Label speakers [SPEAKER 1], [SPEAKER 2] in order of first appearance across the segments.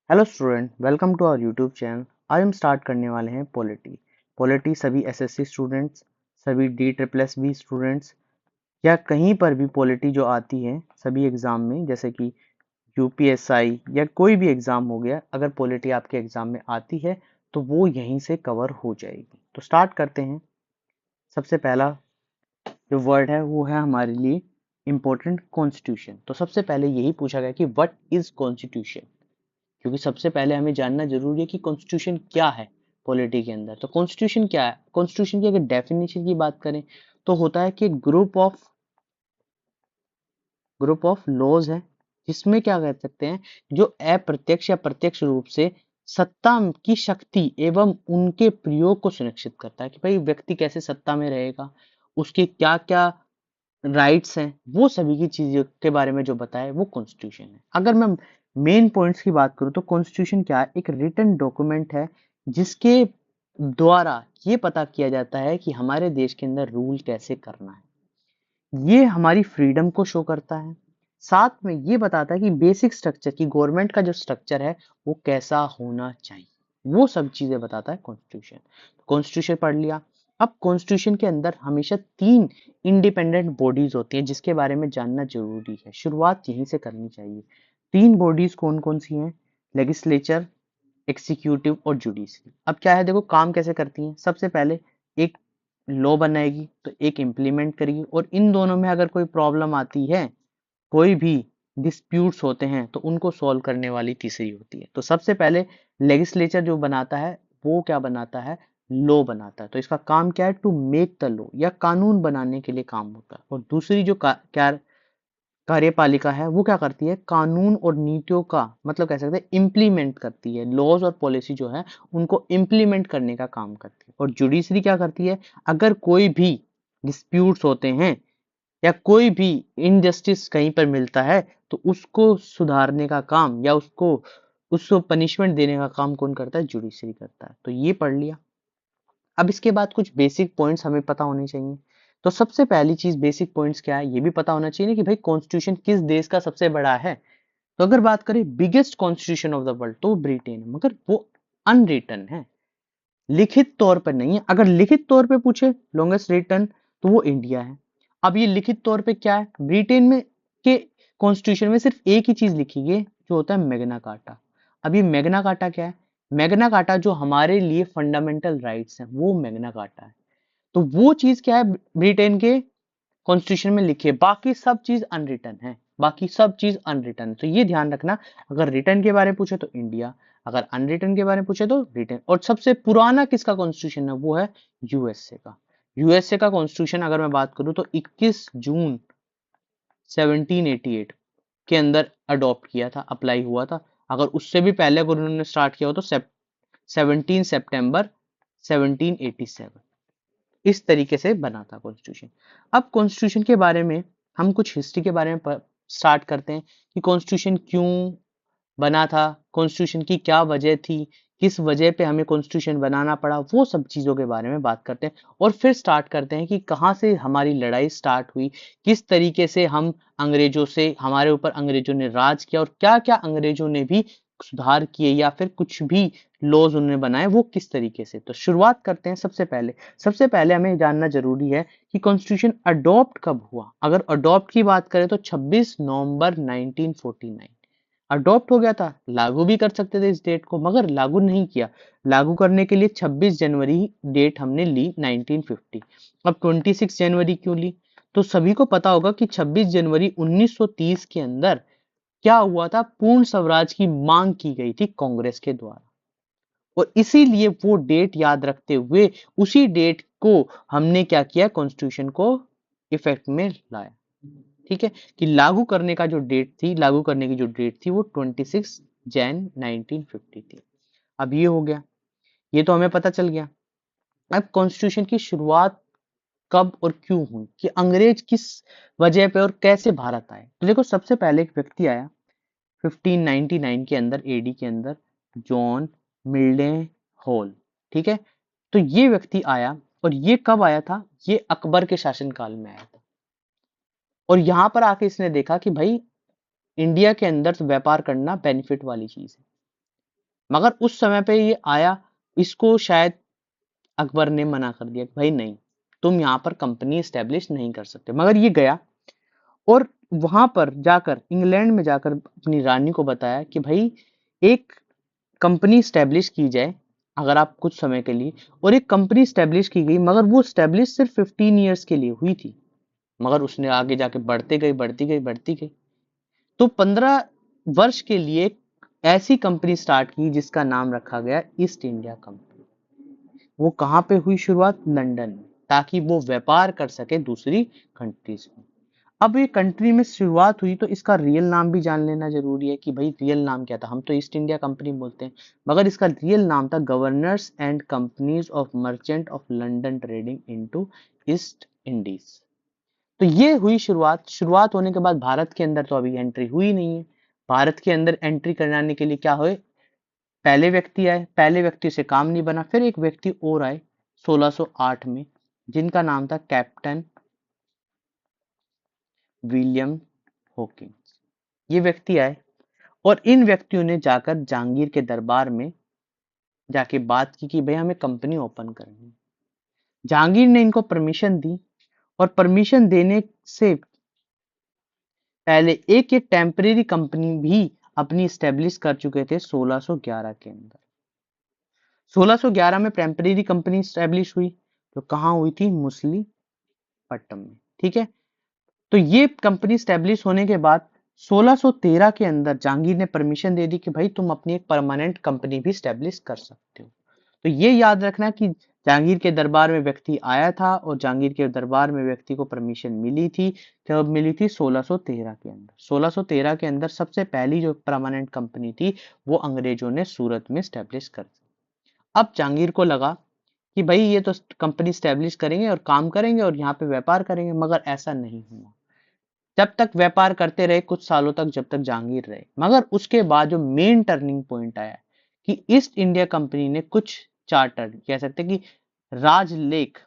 [SPEAKER 1] Hello student, welcome to our YouTube channel. आज हम start करने वाले हैं पॉलिटी सभी एसएससी स्टूडेंट्स, सभी D triple S B students या कहीं पर भी पॉलिटी जो आती है सभी एग्ज़ाम में, जैसे कि यूपीएसआई या कोई भी एग्ज़ाम हो गया, अगर पॉलिटी आपके एग्ज़ाम में आती है तो वो यहीं से कवर हो जाएगी। तो स्टार्ट करते हैं। सबसे पहला जो वर्ड है वो है हमारे लिए इम्पोर्टेंट, कॉन्स्टिट्यूशन। तो सबसे पहले यही पूछा गया कि व्हाट इज कॉन्स्टिट्यूशन, क्योंकि सबसे पहले हमें जानना जरूरी है कि कॉन्स्टिट्यूशन क्या है पॉलिटी के अंदर। तो कॉन्स्टिट्यूशन क्या है? कॉन्स्टिट्यूशन की अगर डेफिनेशन की बात करें तो होता है कि ग्रुप ऑफ लॉज है, जिसमें क्या कह सकते हैं, जो अप्रत्यक्ष या प्रत्यक्ष रूप से सत्ता की शक्ति एवं उनके प्रयोग को सुनिश्चित करता है कि भाई व्यक्ति कैसे सत्ता में रहेगा, उसके क्या क्या राइट्स हैं, वो सभी की चीजों के बारे में जो बताया वो कॉन्स्टिट्यूशन है। अगर मैं मेन पॉइंट्स की बात करूं तो कॉन्स्टिट्यूशन क्या है? एक रिटन डॉक्यूमेंट है जिसके द्वारा ये पता किया जाता है कि हमारे देश के अंदर रूल कैसे करना है। ये हमारी फ्रीडम को शो करता है, साथ में ये बताता है कि बेसिक स्ट्रक्चर की गवर्नमेंट का जो स्ट्रक्चर है वो कैसा होना चाहिए, वो सब चीजें बताता है कॉन्स्टिट्यूशन। कॉन्स्टिट्यूशन पढ़ लिया। अब कॉन्स्टिट्यूशन के अंदर हमेशा 3 इंडिपेंडेंट बॉडीज होती हैं जिसके बारे में जानना जरूरी है, शुरुआत यहीं से करनी चाहिए। 3 बॉडीज कौन कौन सी हैं? लेजिस्लेचर, एग्जीक्यूटिव और जुडिशरी। अब क्या है, देखो काम कैसे करती हैं। सबसे पहले एक लॉ बनाएगी तो एक इम्प्लीमेंट करेगी, और इन दोनों में अगर कोई प्रॉब्लम आती है, कोई भी डिस्प्यूट्स होते हैं, तो उनको सॉल्व करने वाली तीसरी होती है। तो सबसे पहले लेजिस्लेचर जो बनाता है वो क्या बनाता है? लॉ बनाता है। तो इसका काम क्या है? टू मेक द लॉ, या कानून बनाने के लिए काम होता है। और दूसरी जो क्या कार्यपालिका है वो क्या करती है? कानून और नीतियों का मतलब कह सकते हैं इम्प्लीमेंट करती है। लॉज और पॉलिसी जो है उनको इम्प्लीमेंट करने का काम करती है। और जुडिशरी क्या करती है? अगर कोई भी डिस्प्यूट्स होते हैं या कोई भी इनजस्टिस कहीं पर मिलता है तो उसको सुधारने का काम या उसको पनिशमेंट देने का काम कौन करता है? जुडिशरी करता है। तो ये पढ़ लिया। अब इसके बाद कुछ बेसिक पॉइंट्स हमें पता होने चाहिए। तो सबसे पहली चीज बेसिक पॉइंट्स क्या है, ये भी पता होना चाहिए ना कि भाई कॉन्स्टिट्यूशन किस देश का सबसे बड़ा है। तो अगर बात करें biggest constitution of the world तो ब्रिटेन है, मगर वो अनरिटन है, लिखित तौर पर नहीं है। अगर लिखित तौर पे पूछे लॉन्गेस्ट रिटन तो वो इंडिया है। अब ये लिखित तौर पे क्या है? ब्रिटेन में के कॉन्स्टिट्यूशन में सिर्फ एक ही चीज लिखी गई जो होता है मैग्ना कार्टा। अब ये मैग्ना कार्टा क्या है? मैग्ना कार्टा जो हमारे लिए फंडामेंटल राइट्स हैं वो मैग्ना कार्टा है। तो वो चीज क्या है ब्रिटेन के कॉन्स्टिट्यूशन में लिखी है, बाकी सब चीज अनरिटन है। बाकी सब चीज अनरिटन। तो ये ध्यान रखना, अगर रिटर्न के बारे में पूछे तो इंडिया, अगर अनरिटन के बारे में पूछे तो ब्रिटेन। और सबसे पुराना किसका कॉन्स्टिट्यूशन है? वो है यूएसए का। यूएसए का कॉन्स्टिट्यूशन अगर मैं बात करूं तो 21 जून 1788 के अंदर अडॉप्ट किया था, अप्लाई हुआ था। अगर उससे भी पहले अगर उन्होंने स्टार्ट किया हो तो 17 सितंबर 1787। इस तरीके से बना था कॉन्स्टिट्यूशन। अब कॉन्स्टिट्यूशन के बारे में हम कुछ हिस्ट्री के बारे में स्टार्ट करते हैं कि कॉन्स्टिट्यूशन क्यों बना था, कॉन्स्टिट्यूशन की क्या वजह थी, किस वजह पे हमें कॉन्स्टिट्यूशन बनाना पड़ा, वो सब चीज़ों के बारे में बात करते हैं। और फिर स्टार्ट करते हैं कि कहाँ से हमारी लड़ाई स्टार्ट हुई, किस तरीके से हम अंग्रेजों से, हमारे ऊपर अंग्रेजों ने राज किया, और क्या क्या अंग्रेजों ने भी सुधार किए या फिर कुछ भी लॉज उन्होंने बनाए वो किस तरीके से। तो शुरुआत करते हैं। सबसे पहले हमें जानना जरूरी है कि कॉन्स्टिट्यूशन अडॉप्ट कब हुआ। अगर अडॉप्ट की बात करें तो 26 नवंबर 1949 अडॉप्ट हो गया था। लागू भी कर सकते थे इस डेट को, मगर लागू नहीं किया। लागू करने के लिए 26 जनवरी डेट हमने ली 1950। अब 26 जनवरी क्यों ली? तो सभी को पता होगा कि 26 जनवरी 1930 के अंदर क्या हुआ था? पूर्ण स्वराज की मांग की गई थी कांग्रेस के द्वारा, और इसीलिए वो डेट याद रखते हुए उसी डेट को हमने क्या किया? कॉन्स्टिट्यूशन को इफेक्ट में लाया। ठीक है, कि लागू करने का जो डेट थी, लागू करने की जो डेट थी वो 26 जैन 1950 थी। अब ये हो गया, ये तो हमें पता चल गया। अब कॉन्स्टिट्यूशन की शुरुआत कब और क्यों हुई, कि अंग्रेज किस वजह पे और कैसे भारत आए। तो देखो, सबसे पहले एक व्यक्ति आया 1599 के अंदर, एडी के अंदर, जॉन मिल्डे हॉल। ठीक है, तो ये व्यक्ति आया, और ये कब आया था? ये अकबर के शासनकाल में आया था। और यहां पर आके इसने देखा कि भाई इंडिया के अंदर तो व्यापार करना बेनिफिट वाली चीज है, मगर उस समय पे ये आया, इसको शायद अकबर ने मना कर दिया कि भाई नहीं, तुम यहाँ पर कंपनी स्टेब्लिश नहीं कर सकते। मगर ये गया और वहां पर जाकर, इंग्लैंड में जाकर अपनी रानी को बताया कि भाई एक कंपनी स्टेब्लिश की जाए अगर आप कुछ समय के लिए। और एक कंपनी स्टेब्लिश की गई, मगर वो स्टेब्लिश सिर्फ 15 ईयर्स के लिए हुई थी। मगर उसने आगे जाके बढ़ते गई, बढ़ती गई, बढ़ती गई। तो 15 वर्ष के लिए ऐसी कंपनी स्टार्ट की जिसका नाम रखा गया ईस्ट इंडिया कंपनी। वो कहाँ पे हुई शुरुआत? लंदन में, ताकि वो व्यापार कर सके दूसरी कंट्रीज में। अब ये कंट्री में शुरुआत हुई तो इसका रियल नाम भी जान लेना जरूरी है कि भाई रियल नाम क्या था। हम तो ईस्ट इंडिया कंपनी बोलते हैं, मगर इसका रियल नाम था governors and companies of merchant of London trading into east Indies. तो ये हुई शुरुआत। शुरुआत होने के बाद भारत के अंदर तो अभी एंट्री हुई नहीं है। भारत के अंदर एंट्री कराने के लिए क्या हुए? पहले व्यक्ति आए, पहले व्यक्ति से काम नहीं बना, फिर एक व्यक्ति और आए 1608 में, जिनका नाम था कैप्टन विलियम हॉकिंस। ये व्यक्ति आए और इन व्यक्तियों ने जाकर जहांगीर के दरबार में जाके बात की कि भाई हमें कंपनी ओपन करनी है। जहांगीर ने इनको परमिशन दी, और परमिशन देने से पहले एक ये टेम्परेरी कंपनी भी अपनी स्टेब्लिश कर चुके थे 1611 के अंदर। 1611 में टेम्परेरी कंपनी स्टेब्लिश हुई, तो कहाँ हुई थी? मुसलीपट्टम में। ठीक है, तो ये कंपनी स्टेब्लिश होने के बाद 1613 के अंदर जहांगीर ने परमिशन दे दी कि भाई तुम अपनी एक परमानेंट कंपनी भी स्टेब्लिश कर सकते हो। तो ये याद रखना कि जहांगीर के दरबार में व्यक्ति आया था और जहांगीर के दरबार में व्यक्ति को परमिशन मिली थी। कब मिली थी? 1613 के अंदर। 1613 के अंदर सबसे पहली जो परमानेंट कंपनी थी वो अंग्रेजों ने सूरत में स्टेब्लिश कर दी। अब जहांगीर को लगा कि भाई ये तो कंपनी स्टेब्लिश करेंगे और काम करेंगे और यहाँ पे व्यापार करेंगे, मगर ऐसा नहीं हुआ। जब तक व्यापार करते रहे कुछ सालों तक, जब तक जहांगीर रहे। मगर उसके बाद जो मेन टर्निंग पॉइंट आया कि ईस्ट इंडिया कंपनी ने कुछ चार्टर, कह सकते कि राजलेख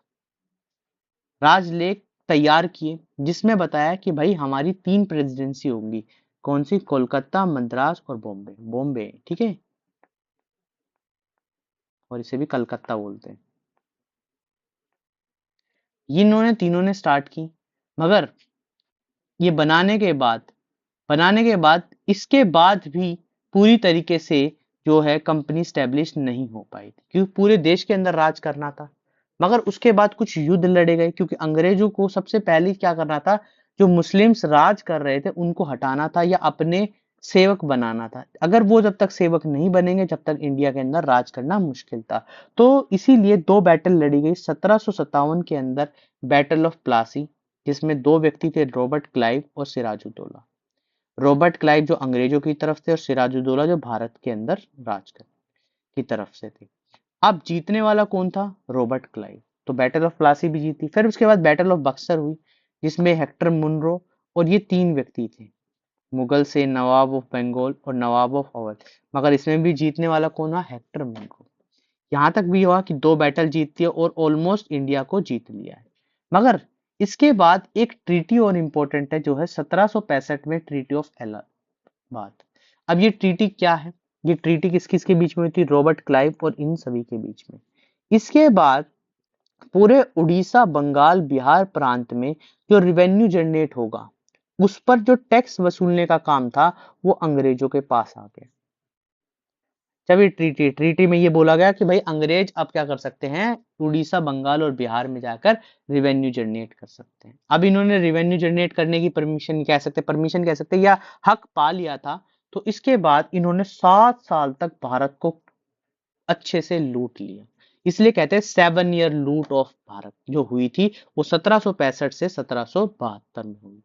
[SPEAKER 1] राजलेख तैयार किए, जिसमें बताया कि भाई हमारी 3 प्रेसिडेंसी होंगी। कौन सी? कोलकाता, मद्रास और बॉम्बे। बॉम्बे, ठीक है, और इसे भी कलकत्ता बोलते हैं। ये इन्होंने तीनों ने स्टार्ट की, मगर ये बनाने के बाद इसके बाद भी पूरी तरीके से जो है कंपनी स्टेब्लिश नहीं हो पाई थी, क्योंकि पूरे देश के अंदर राज करना था। मगर उसके बाद कुछ युद्ध लड़े गए, क्योंकि अंग्रेजों को सबसे पहले क्या करना था? जो मुस्लिम्स राज कर रहे थे उनको हटाना था या अपने सेवक बनाना था। अगर वो जब तक सेवक नहीं बनेंगे जब तक इंडिया के अंदर राज करना मुश्किल था। तो इसीलिए दो बैटल लड़ी गई 1757 के अंदर, बैटल ऑफ प्लासी, जिसमें दो व्यक्ति थे, रॉबर्ट क्लाइव और सिराजुद्दौला। रॉबर्ट क्लाइव जो अंग्रेजों की तरफ थे और सिराजुद्दौला जो भारत के अंदर राज कर की तरफ से थे। अब जीतने वाला कौन था? Robert Clive. तो बैटल ऑफ प्लासी भी जीती। फिर उसके बाद बैटल ऑफ बक्सर हुई, जिसमें हेक्टर मुनरो और ये 3 व्यक्ति थे, मुगल से नवाब ऑफ बंगाल और नवाब ऑफ अवध। मगर इसमें भी जीतने वाला कौन हुआ? Hector Munro. यहाँ तक भी हुआ कि 2 बैटल जीतती है और ऑलमोस्ट इंडिया को जीत लिया है। मगर इसके बाद एक ट्रीटी और इंपॉर्टेंट है, जो है 1765 में ट्रीटी ऑफ इलाहाबाद। अब ये ट्रीटी क्या है? ये ट्रीटी किस किस के बीच में हुई थी? रॉबर्ट क्लाइव और इन सभी के बीच में। इसके बाद पूरे उड़ीसा, बंगाल, बिहार प्रांत में जो रिवेन्यू जनरेट होगा उस पर जो टैक्स वसूलने का काम था वो अंग्रेजों के पास आ गया। जब ये ट्रीटी में ये बोला गया कि भाई अंग्रेज अब क्या कर सकते हैं? उड़ीसा, बंगाल और बिहार में जाकर रिवेन्यू जनरेट कर सकते हैं। अब इन्होंने रिवेन्यू जनरेट करने की परमिशन कह सकते हैं या हक पा लिया था। तो इसके बाद इन्होंने 7 साल तक भारत को अच्छे से लूट लिया। इसलिए कहते हैं 7 ईयर लूट ऑफ भारत जो हुई थी वो 1765 से 1772 में हुई थी।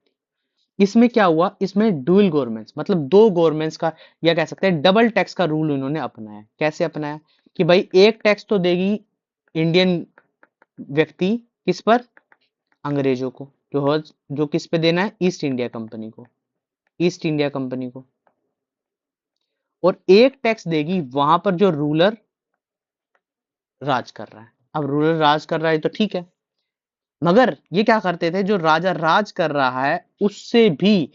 [SPEAKER 1] इसमें क्या हुआ? इसमें डुअल गवर्नमेंट्स, मतलब 2 गवर्नमेंट्स का, या कह सकते हैं डबल टैक्स का रूल इन्होंने अपनाया। कैसे अपनाया? कि भाई एक टैक्स तो देगी इंडियन व्यक्ति, किस पर? अंग्रेजों को। जो किस पे देना है? ईस्ट इंडिया कंपनी को। ईस्ट इंडिया कंपनी को। और एक टैक्स देगी वहां पर जो रूलर राज कर रहा है। अब रूलर राज कर रहा है तो ठीक है, मगर ये क्या करते थे? जो राजा राज कर रहा है उससे भी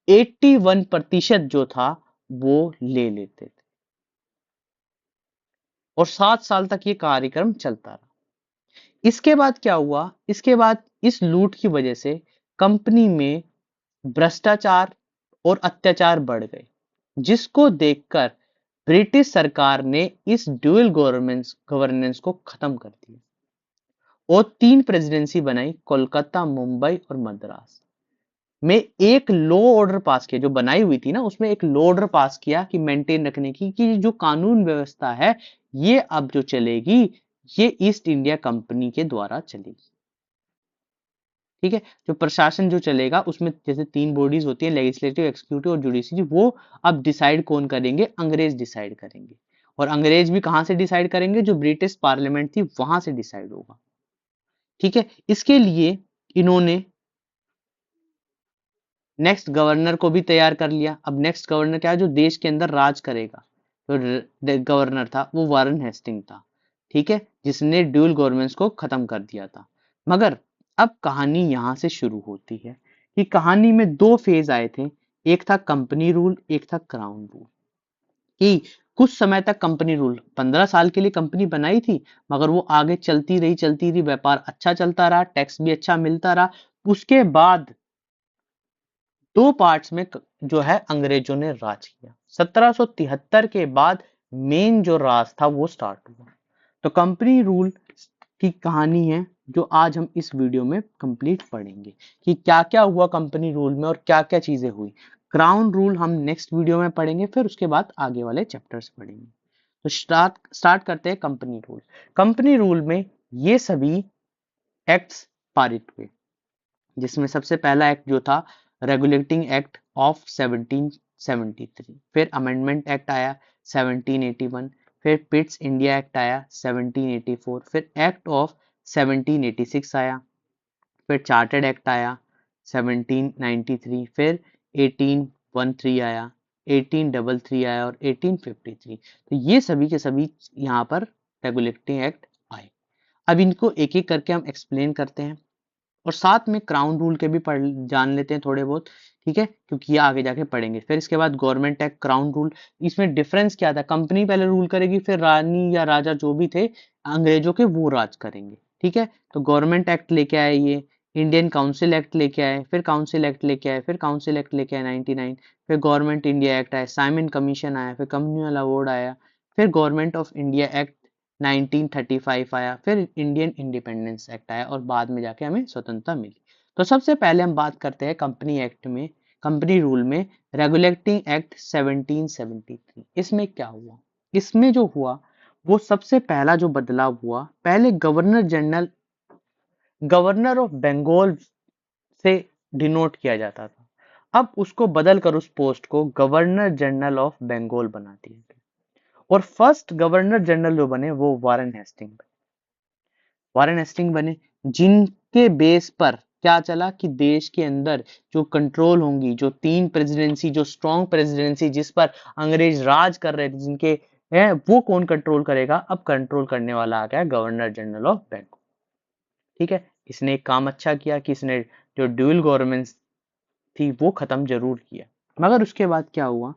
[SPEAKER 1] 81% जो था वो ले लेते थे। और 7 साल तक ये कार्यक्रम चलता रहा। इसके बाद क्या हुआ, इसके बाद इस लूट की वजह से कंपनी में भ्रष्टाचार और अत्याचार बढ़ गए, जिसको देखकर ब्रिटिश सरकार ने इस ड्यूअल गवर्नेंस को खत्म कर दिया और 3 प्रेसिडेंसी बनाई, कोलकाता, मुंबई और मद्रास में। एक लॉ ऑर्डर पास किया, जो बनाई हुई थी ना उसमें एक लॉ ऑर्डर पास किया कि मेंटेन रखने की, कि जो कानून व्यवस्था है ये अब जो चलेगी ये ईस्ट इंडिया कंपनी के द्वारा चलेगी। ठीक है, जो प्रशासन जो चलेगा उसमें जैसे 3 बॉडीज होती है, लेजिस्लेटिव, एक्सिक्यूटिव और जुडिशरी, वो अब डिसाइड कौन करेंगे, अंग्रेज डिसाइड करेंगे। और अंग्रेज भी कहां से डिसाइड करेंगे, जो ब्रिटिश पार्लियामेंट थी वहां से डिसाइड होगा। ठीक है, इसके लिए इन्होंने नेक्स्ट गवर्नर को भी तैयार कर लिया। अब नेक्स्ट गवर्नर क्या है, जो देश के अंदर राज करेगा। जो गवर्नर था वो वारन हेस्टिंग था। ठीक है, जिसने ड्यूल गवर्नमेंट्स को खत्म कर दिया था। मगर अब कहानी यहां से शुरू होती है कि कहानी में 2 फेज आए थे, एक था कंपनी रूल, एक था क्राउन रूल। कि कुछ समय तक कंपनी रूल, 15 साल के लिए कंपनी बनाई थी, मगर वो आगे चलती रही, व्यापार अच्छा चलता रहा, टैक्स भी अच्छा मिलता रहा। उसके बाद 2 पार्ट्स में जो है अंग्रेजों ने राज किया। 1773 के बाद मेन जो राज था वो स्टार्ट हुआ। तो कंपनी रूल की कहानी है जो आज हम इस वीडियो में कंप्लीट पढ़ेंगे कि क्या क्या हुआ कंपनी रूल में और क्या क्या चीजें हुई। क्राउन रूल हम नेक्स्ट वीडियो में पढ़ेंगे, फिर उसके बाद आगे वाले चैप्टर्स पढ़ेंगे। तो स्टार्ट करते हैं कंपनी रूल। कंपनी रूल में ये सभी एक्ट्स पारित हुए, जिसमें सबसे पहला एक्ट जो था रेगुलेटिंग एक्ट ऑफ 1773, फिर अमेंडमेंट एक्ट आया 1781, फिर पिट्स इंडिया एक्ट आया 1784, फिर एक्ट ऑफ 1786 आया, फिर चार्टर्ड एक्ट आया 1793, फिर 1813 आया, 1833 आया और 1853। तो ये सभी के सभी यहाँ पर रेगुलेटिंग एक्ट आए। अब इनको एक एक करके हम एक्सप्लेन करते हैं और साथ में क्राउन रूल के भी पढ़ जान लेते हैं थोड़े बहुत। ठीक है, क्योंकि ये आगे जाके पढ़ेंगे। फिर इसके बाद गवर्नमेंट एक्ट, क्राउन रूल, इसमें डिफरेंस क्या था, कंपनी पहले रूल करेगी, फिर रानी या राजा जो भी थे अंग्रेजों के वो राज करेंगे। ठीक है, तो गवर्नमेंट एक्ट लेके आए ये, इंडियन काउंसिल एक्ट लेके आए, फिर काउंसिल एक्ट लेके आए, फिर काउंसिल एक्ट लेके आए 99, फिर गवर्नमेंट इंडिया एक्ट आया, साइमन कमीशन आया, फिर कम्युनल अवार्ड आया, फिर गवर्नमेंट ऑफ इंडिया एक्ट 1935 आया, फिर इंडियन इंडिपेंडेंस एक्ट आया और बाद में जाके हमें स्वतंत्रता मिली। तो सबसे पहले हम बात करते हैं कंपनी एक्ट में, कंपनी रूल में रेगुलेटिंग एक्ट 1773। इसमें क्या हुआ, इसमें जो हुआ वो सबसे पहला जो बदलाव हुआ, पहले गवर्नर ऑफ बंगाल से डिनोट किया जाता था, अब उसको बदल कर उस पोस्ट को गवर्नर जनरल ऑफ बंगाल बना दिया गया। और फर्स्ट गवर्नर जनरल जो बने वो वारेन हेस्टिंग बने, जिनके बेस पर क्या चला कि देश के अंदर जो कंट्रोल होंगी, जो 3 प्रेसिडेंसी, जो स्ट्रॉन्ग प्रेसिडेंसी जिस पर अंग्रेज राज कर रहे थे, जिनके हैं वो कौन कंट्रोल करेगा, अब कंट्रोल करने वाला आ गया गवर्नर जनरल ऑफ बैंक। ठीक है, इसने एक काम अच्छा किया कि इसने जो ड्यूअल गवर्नमेंट थी वो खत्म जरूर किया। मगर उसके बाद क्या हुआ,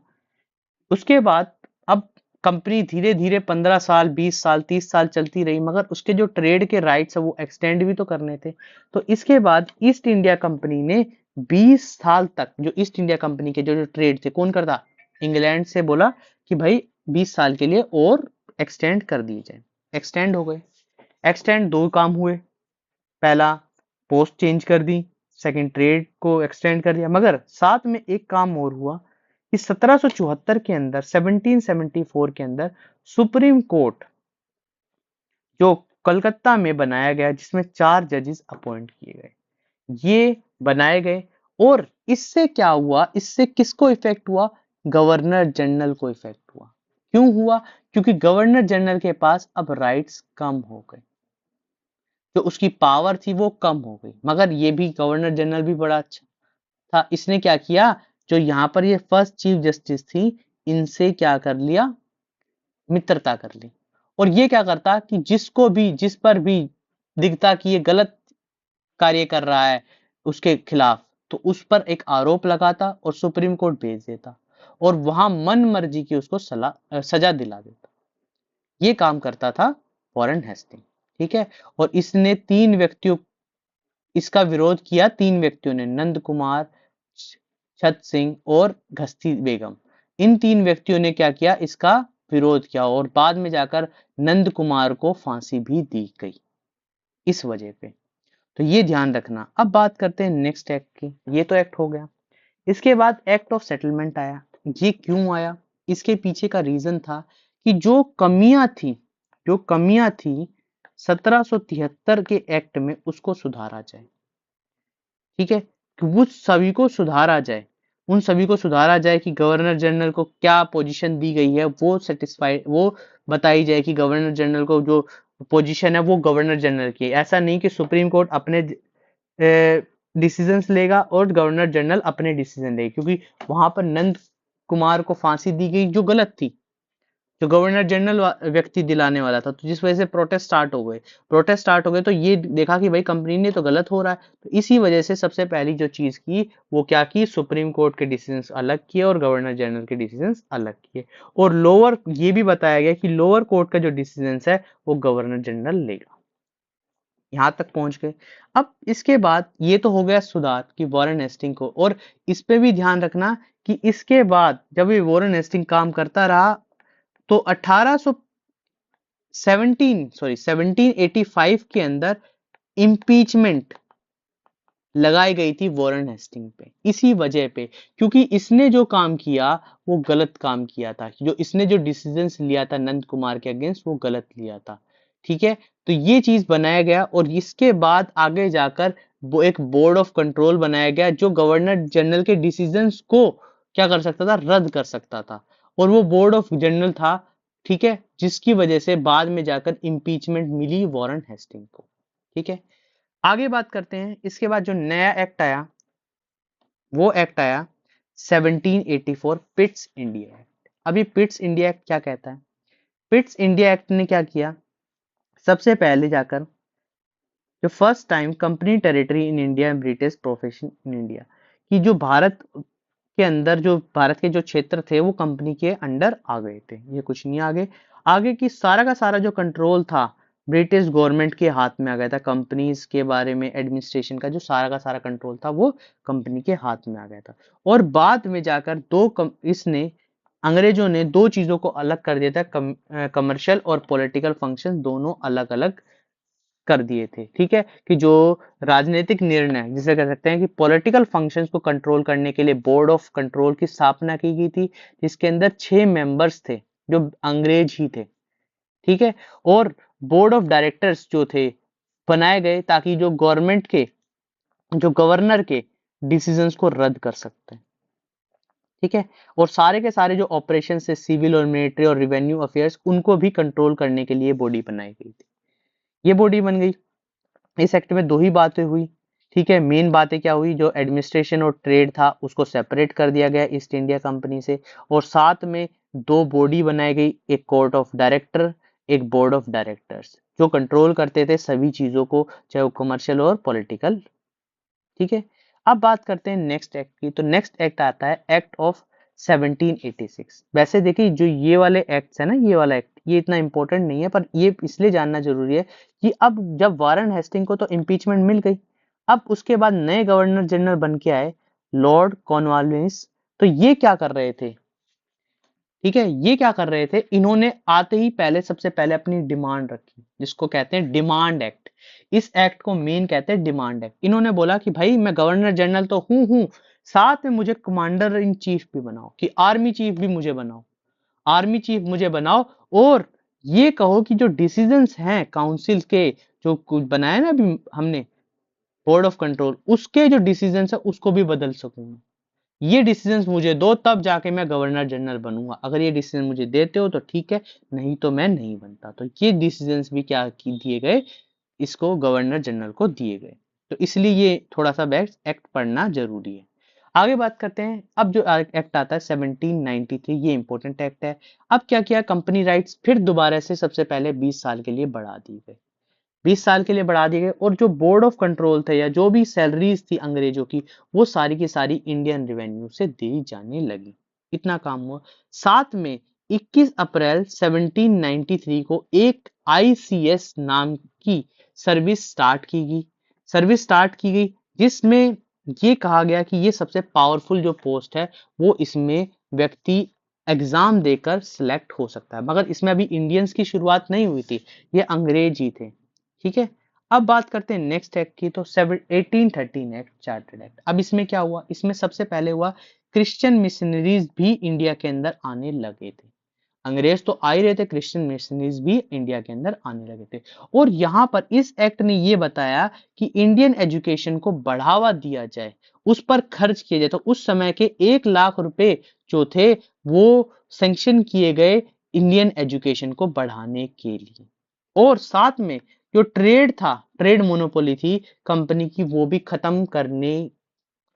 [SPEAKER 1] उसके बाद अब कंपनी धीरे धीरे 15 साल, 20 साल, 30 साल चलती रही, मगर उसके जो ट्रेड के राइट्स है वो एक्सटेंड भी तो करने थे। तो इसके बाद ईस्ट इंडिया कंपनी ने 20 साल तक, जो ईस्ट इंडिया कंपनी के जो जो ट्रेड थे कौन करता, इंग्लैंड से बोला कि भाई 20 साल के लिए और एक्सटेंड कर दिए जाए। एक्सटेंड हो गए। एक्सटेंड 2 काम हुए, पहला पोस्ट चेंज कर दी, सेकंड ट्रेड को एक्सटेंड कर दिया। मगर साथ में एक काम और हुआ कि 1774 के अंदर, 1774 के अंदर सुप्रीम कोर्ट जो कलकत्ता में बनाया गया, जिसमें 4 जजेस अपॉइंट किए गए, ये बनाए गए। और इससे क्या हुआ, इससे किसको इफेक्ट हुआ, गवर्नर जनरल को इफेक्ट हुआ। क्यों हुआ, क्योंकि गवर्नर जनरल के पास अब राइट्स कम हो गए, जो उसकी पावर थी वो कम हो गई। मगर ये भी गवर्नर जनरल भी बड़ा अच्छा था, इसने क्या किया, जो यहाँ पर ये फर्स्ट चीफ जस्टिस थी, इनसे क्या कर लिया, मित्रता कर ली। और ये क्या करता कि जिसको भी, जिस पर भी दिखता कि ये गलत कार्य कर रहा है उसके खिलाफ, तो उस पर एक आरोप लगाता और सुप्रीम कोर्ट भेज देता और वहां मन मर्जी की उसको सजा दिला देता। ये काम करता था वॉरेन हेस्टिंग। ठीक है, और इसने तीन व्यक्तियों इसका विरोध किया, तीन व्यक्तियों ने, नंद कुमार, छत सिंह और घस्ती बेगम। इन तीन व्यक्तियों ने क्या किया, इसका विरोध किया, और बाद में जाकर नंद कुमार को फांसी भी दी गई इस वजह पे। तो ये ध्यान रखना। अब बात करते हैं नेक्स्ट एक्ट की। ये तो एक्ट हो गया। इसके बाद एक्ट ऑफ सेटलमेंट आया। ये क्यों आया, इसके पीछे का रीजन था कि जो कमियां थी 1773 के एक्ट में, उसको सुधारा जाए। ठीक है, कि वो सभी को सुधारा जाए, उन सभी को सुधारा जाए कि गवर्नर जनरल को क्या पोजीशन दी गई है वो सेटिस्फाइड, वो बताई जाए कि गवर्नर जनरल को जो पोजीशन है वो गवर्नर जनरल की है। ऐसा नहीं कि सुप्रीम कोर्ट अपने डिसीजंस लेगा और गवर्नर जनरल अपने डिसीजन लेगा, क्योंकि वहां पर नंद कुमार को फांसी दी गई जो गलत थी, जो गवर्नर जनरल व्यक्ति दिलाने वाला था, तो जिस वजह से प्रोटेस्ट स्टार्ट हो गए, तो ये देखा कि भाई कंपनी ने तो गलत हो रहा है, तो इसी वजह से सबसे पहली जो चीज की वो क्या की, सुप्रीम कोर्ट के डिसीजंस अलग किए और गवर्नर जनरल के डिसीजंस अलग किए, और लोअर ये भी बताया गया कि लोअर कोर्ट का जो डिसीजंस है वो गवर्नर जनरल लेगा। यहां तक पहुंच गए। अब इसके बाद ये तो हो गया सुधार कि वॉरेन हेस्टिंग को, और इस पे भी ध्यान रखना कि इसके बाद जब ये वॉरेन हेस्टिंग काम करता रहा तो 1785 के अंदर इम्पीचमेंट लगाई गई थी वॉरेन हेस्टिंग पे, इसी वजह पे, क्योंकि इसने जो काम किया वो गलत काम किया था, जो इसने जो डिसीजंस लिया था नंद कुमार के अगेंस्ट वो गलत लिया था। ठीक है, तो ये चीज बनाया गया, और इसके बाद आगे जाकर वो एक बोर्ड ऑफ कंट्रोल बनाया गया जो गवर्नर जनरल के डिसीजंस को क्या कर सकता था, रद्द कर सकता था, और वो बोर्ड ऑफ जनरल था। ठीक है, जिसकी वजह से बाद में जाकर इम्पीचमेंट मिली वॉरेन हेस्टिंग को। ठीक है, आगे बात करते हैं। इसके बाद जो नया एक्ट आया वो एक्ट आया 1784, पिट्स इंडिया एक्ट। अभी पिट्स इंडिया एक्ट क्या कहता है, पिट्स इंडिया एक्ट ने क्या किया, सबसे पहले जाकर जो first time company territory in India and British profession in India, कि जो भारत के अंदर, जो भारत के जो क्षेत्र थे वो कंपनी के अंडर आ गए थे। ये कुछ नहीं, आगे आगे की सारा का सारा जो कंट्रोल था ब्रिटिश गवर्नमेंट के हाथ में आ गया था। कंपनीज के बारे में एडमिनिस्ट्रेशन का जो सारा का सारा कंट्रोल था वो कंपनी के हाथ में आ गया था। और बाद में जाकर इसने अंग्रेजों ने दो चीजों को अलग कर दिया था, कमर्शियल और पॉलिटिकल फंक्शन दोनों अलग अलग कर दिए थे। ठीक है, कि जो राजनीतिक निर्णय, जिसे कह सकते हैं कि पॉलिटिकल फंक्शंस को कंट्रोल करने के लिए बोर्ड ऑफ कंट्रोल की स्थापना की गई थी, जिसके अंदर 6 मेंबर्स थे जो अंग्रेज ही थे। ठीक है, और बोर्ड ऑफ डायरेक्टर्स जो थे बनाए गए ताकि जो गवर्नमेंट के, जो गवर्नर के डिसीजंस को रद्द कर सकते हैं। ठीक है, और सारे के सारे जो ऑपरेशन से सिविल और मिलिट्री और रिवेन्यू अफेयर्स उनको भी कंट्रोल करने के लिए बॉडी बनाई गई थी। ये बॉडी बन गई। इस एक्ट में दो ही बातें हुई। ठीक है, मेन बातें क्या हुई, जो एडमिनिस्ट्रेशन और ट्रेड था उसको सेपरेट कर दिया गया ईस्ट इंडिया कंपनी से, और साथ में दो बॉडी बनाई गई, एक कोर्ट ऑफ डायरेक्टर, एक बोर्ड ऑफ डायरेक्टर्स, जो कंट्रोल करते थे सभी चीजों को, चाहे वो कमर्शियल और पॉलिटिकल। ठीक है, अब बात करते हैं नेक्स्ट एक्ट की। तो नेक्स्ट एक्ट आता है एक्ट ऑफ 1786। वैसे देखिए जो ये वाले एक्ट्स है ना, ये वाला एक्ट ये इतना इंपॉर्टेंट नहीं है, पर ये इसलिए जानना जरूरी है कि अब जब वारन हेस्टिंग को तो इम्पीचमेंट मिल गई, अब उसके बाद नए गवर्नर जनरल बन के आए लॉर्ड कॉर्नवालिस। तो ये क्या कर रहे थे, ठीक है, ये क्या कर रहे थे, इन्होंने आते ही पहले सबसे पहले अपनी डिमांड रखी, जिसको कहते हैं डिमांड एक्ट। इस एक्ट को मेन कहते हैं डिमांड एक्ट। इन्होंने बोला कि भाई मैं गवर्नर जनरल तो हूं, साथ में मुझे कमांडर इन चीफ भी बनाओ, कि आर्मी चीफ भी मुझे बनाओ, आर्मी चीफ मुझे बनाओ, और ये कहो कि जो डिसीजंस हैं काउंसिल के, जो कुछ बनाए ना अभी हमने बोर्ड ऑफ कंट्रोल, उसके जो डिसीजंस है उसको भी बदल सकूंगा। ये डिसीजन मुझे दो, तब जाके मैं गवर्नर जनरल बनूंगा। अगर ये डिसीजन मुझे देते हो तो ठीक है, नहीं तो मैं नहीं बनता। तो ये डिसीजन भी क्या दिए गए, इसको गवर्नर जनरल को दिए गए। तो इसलिए ये थोड़ा सा एक्ट पढ़ना जरूरी है। आगे बात करते हैं। अब जो एक्ट आता है 1793, ये इंपॉर्टेंट एक्ट है। अब क्या किया, कंपनी राइट्स फिर दोबारा से सबसे पहले 20 साल के लिए बढ़ा दी गई, 20 साल के लिए बढ़ा दिए गए, और जो बोर्ड ऑफ कंट्रोल थे या जो भी सैलरीज थी अंग्रेजों की, वो सारी की सारी इंडियन रेवेन्यू से दी जाने लगी। इतना काम हुआ। साथ में 21 अप्रैल 1793 को एक ICS नाम की सर्विस स्टार्ट की गई, जिसमें ये कहा गया कि ये सबसे पावरफुल जो पोस्ट है वो इसमें व्यक्ति एग्जाम देकर सिलेक्ट हो सकता है, मगर इसमें अभी इंडियंस की शुरुआत नहीं हुई थी, ये अंग्रेज ही थे। ठीक है, अब बात करते हैं नेक्स्ट एक्ट की, तो 1813 एक्ट, चार्टर्ड एक्ट। अब इसमें क्या हुआ, इसमें सबसे पहले हुआ क्रिश्चियन मिशनरीज भी इंडिया के अंदर आने लगे थे। अंग्रेज तो आ ही रहे थे, क्रिश्चियन मिशनरीज भी इंडिया के अंदर आने लगे थे। और यहाँ पर इस एक्ट ने ये बताया कि इंडियन एजुकेशन को बढ़ावा दिया जाए, उस पर खर्च किया जाए। तो उस समय के 1 लाख रुपए जो थे वो सैंक्शन किए गए इंडियन एजुकेशन को बढ़ाने के लिए। और साथ में जो ट्रेड था, ट्रेड मोनोपोली थी कंपनी की, वो भी खत्म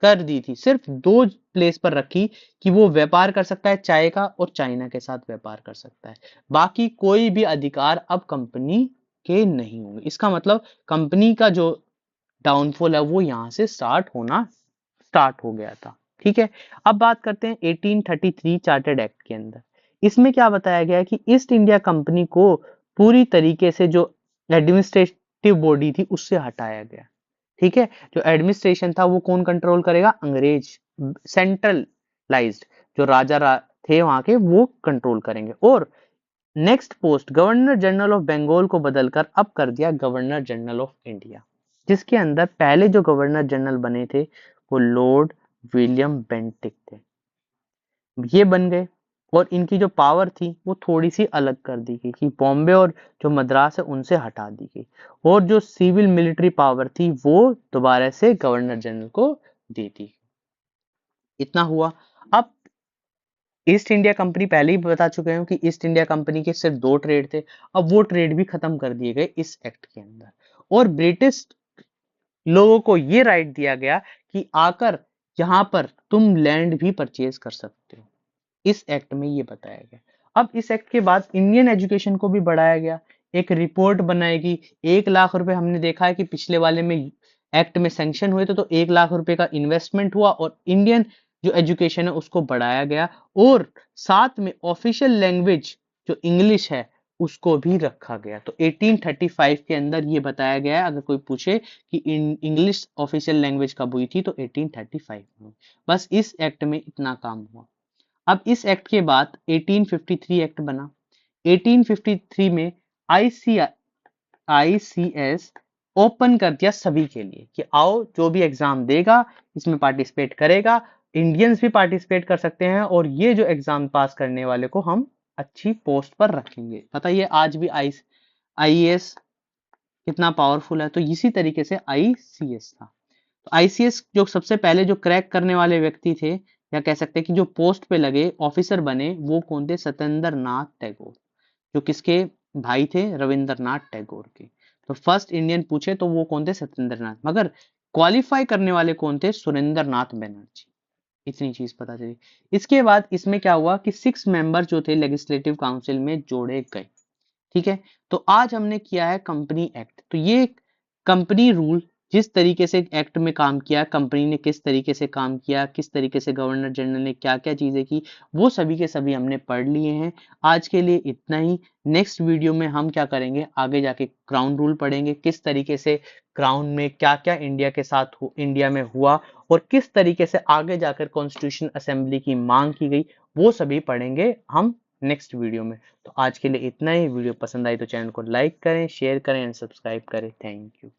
[SPEAKER 1] कर दी थी। सिर्फ दो प्लेस पर रखी कि वो व्यापार कर सकता है चाय का, और चाइना के साथ व्यापार कर सकता है। बाकी कोई भी अधिकार अब कंपनी के नहीं होंगे। इसका मतलब कंपनी का जो डाउनफॉल है वो यहां से स्टार्ट हो गया था। ठीक है, अब बात करते हैं 1833 चार्टर्ड एक्ट के अंदर। इसमें क्या बताया गया है कि ईस्ट इंडिया कंपनी को पूरी तरीके से जो एडमिनिस्ट्रेटिव बॉडी थी उससे हटाया गया। ठीक है, जो एडमिनिस्ट्रेशन था वो कौन कंट्रोल करेगा, अंग्रेज, सेंट्रलाइज्ड, जो थे वहां के वो कंट्रोल करेंगे। और next post governor general of Bengal को बदलकर अब कर दिया गवर्नर जनरल ऑफ इंडिया, जिसके अंदर पहले जो गवर्नर जनरल बने थे वो लॉर्ड विलियम बेंटिक थे, ये बन गए। और इनकी जो पावर थी वो थोड़ी सी अलग कर दी गई कि बॉम्बे और जो मद्रास है उनसे हटा दी गई, और जो सिविल मिलिट्री पावर थी वो दोबारा से गवर्नर जनरल को दे दी। इतना हुआ। अब ईस्ट इंडिया कंपनी, पहले ही बता चुके हैं कि ईस्ट इंडिया कंपनी के सिर्फ 2 ट्रेड थे, अब वो ट्रेड भी खत्म कर दिए गए इस एक्ट के अंदर। और ब्रिटिश लोगों को ये राइट दिया गया कि आकर यहाँ पर तुम लैंड भी परचेज कर सकते हो, इस एक्ट में ये बताया गया। अब इस एक्ट के बाद इंडियन एजुकेशन को भी बढ़ाया गया। एक रिपोर्ट बनाएगी, 1 लाख रुपए हमने देखा है कि पिछले वाले में एक्ट में सैंक्शन हुए थे, तो 1 लाख रुपए का इन्वेस्टमेंट हुआ और इंडियन जो एजुकेशन है उसको बढ़ाया गया। और साथ में ऑफिशियल लैंग्वेज जो इंग्लिश है उसको भी रखा गया। तो 1835 के अंदर ये बताया गया है, अगर कोई पूछे कि इंग्लिश ऑफिशियल लैंग्वेज कब हुई थी, तो 1835 में। बस इस एक्ट में इतना काम हुआ। अब इस एक्ट के बाद 1853 एक्ट बना। 1853 में आईसीएस ओपन कर दिया सभी के लिए कि आओ जो भी एग्जाम देगा इसमें पार्टिसिपेट करेगा, इंडियंस भी पार्टिसिपेट कर सकते हैं, और ये जो एग्जाम पास करने वाले को हम अच्छी पोस्ट पर रखेंगे। बताइए आज भी आईएएस कितना पावरफुल है। तो इसी तरीके से आईसीएस था। तो आईसीएस जो सबसे पहले जो क्रैक करने वाले व्यक्ति थे, या कह सकते हैं कि जो पोस्ट पे लगे ऑफिसर बने, वो कौन थे, सत्येंद्र नाथ टैगोर, जो किसके भाई थे, रविंद्रनाथ टैगोर के। तो फर्स्ट इंडियन पूछे तो वो कौन थे, सत्येंद्र नाथ। मगर क्वालिफाई करने वाले कौन थे, सुरेंद्र नाथ बनर्जी। इतनी चीज पता चली। इसके बाद इसमें क्या हुआ कि 6 मेंबर जो थे लेजिस्लेटिव काउंसिल में जोड़े गए। ठीक है, तो आज हमने किया है कंपनी एक्ट। तो ये कंपनी रूल जिस तरीके से एक्ट में काम किया, कंपनी ने किस तरीके से काम किया, किस तरीके से गवर्नर जनरल ने क्या क्या चीजें की, वो सभी के सभी हमने पढ़ लिए हैं। आज के लिए इतना ही। नेक्स्ट वीडियो में हम क्या करेंगे, आगे जाके क्राउन रूल पढ़ेंगे, किस तरीके से क्राउन में क्या क्या इंडिया में हुआ, और किस तरीके से आगे जाकर कॉन्स्टिट्यूशन असेंबली की मांग की गई, वो सभी पढ़ेंगे हम नेक्स्ट वीडियो में। तो आज के लिए इतना ही। वीडियो पसंद आई तो चैनल को लाइक करें, शेयर करें एंड सब्सक्राइब करें। Thank you.